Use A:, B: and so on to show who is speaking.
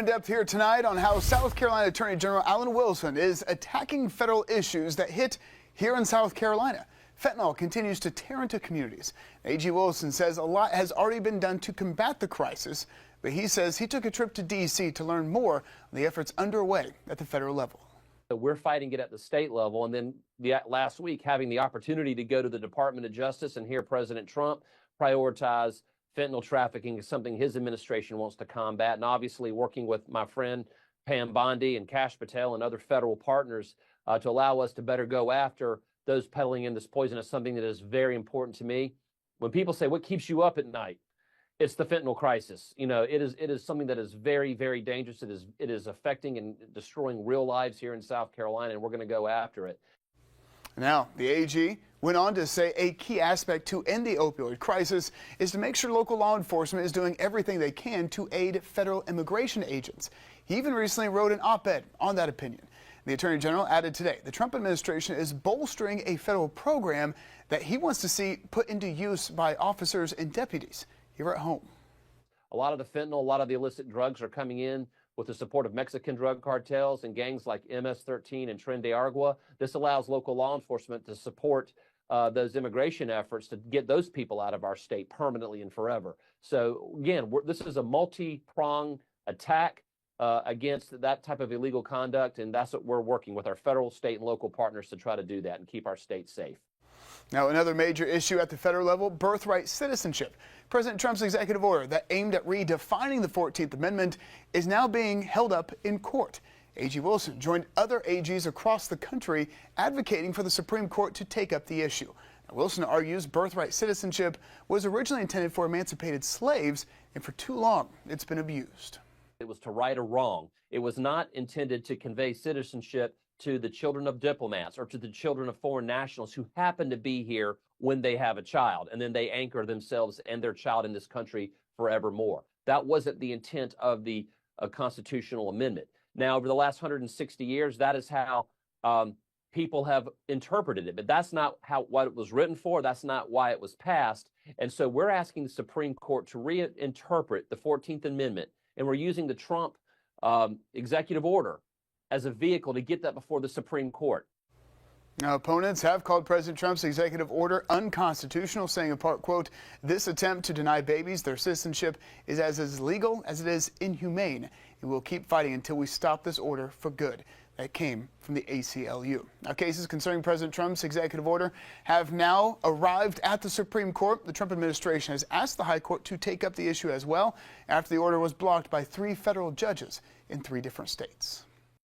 A: In depth here tonight on how South Carolina Attorney General Alan Wilson is attacking federal issues that hit here in South Carolina. Fentanyl continues to tear into communities. AG Wilson says a lot has already been done to combat the crisis, but he says he took a trip to D.C. to learn more on the efforts underway at the federal level.
B: We're fighting it at the state level, and then last week having the opportunity to go to the Department of Justice and hear President Trump prioritize fentanyl trafficking is something his administration wants to combat, and obviously working with my friend Pam Bondi and Kash Patel and other federal partners to allow us to better go after those peddling in this poison is something that is very important to me. When people say, what keeps you up at night? It's the fentanyl crisis. You know, it is something that is very, very dangerous. It is affecting and destroying real lives here in South Carolina, and we're going to go after it.
A: Now, the AG went on to say a key aspect to end the opioid crisis is to make sure local law enforcement is doing everything they can to aid federal immigration agents. He even recently wrote an op-ed on that opinion. The Attorney General added today the Trump administration is bolstering a federal program that he wants to see put into use by officers and deputies here at home.
B: A lot of the fentanyl, a lot of the illicit drugs are coming in with the support of Mexican drug cartels and gangs like MS-13 and Tren de Aragua. This allows local law enforcement to support those immigration efforts to get those people out of our state permanently and forever. So again, this is a multi-pronged attack against that type of illegal conduct, and that's what we're working with our federal, state, and local partners to try to do that and keep our state safe.
A: Now, another major issue at the federal level, birthright citizenship. President Trump's executive order that aimed at redefining the 14th Amendment is now being held up in court. AG Wilson joined other AGs across the country advocating for the Supreme Court to take up the issue. Now, Wilson argues birthright citizenship was originally intended for emancipated slaves, and for too long it's been abused.
B: It was to right a wrong. It was not intended to convey citizenship to the children of diplomats or to the children of foreign nationals who happen to be here when they have a child, and then they anchor themselves and their child in this country forevermore. That wasn't the intent of the constitutional amendment. Now, over the last 160 years, that is how people have interpreted it, but that's not what it was written for. That's not why it was passed. And so we're asking the Supreme Court to reinterpret the 14th Amendment, and we're using the Trump executive order as a vehicle to get that before the Supreme Court.
A: Now, opponents have called President Trump's executive order unconstitutional, saying in part, quote, this attempt to deny babies their citizenship is as illegal as it is inhumane, and we'll keep fighting until we stop this order for good. That came from the ACLU. Now, cases concerning President Trump's executive order have now arrived at the Supreme Court. The Trump administration has asked the High Court to take up the issue as well after the order was blocked by 3 federal judges in 3 different states.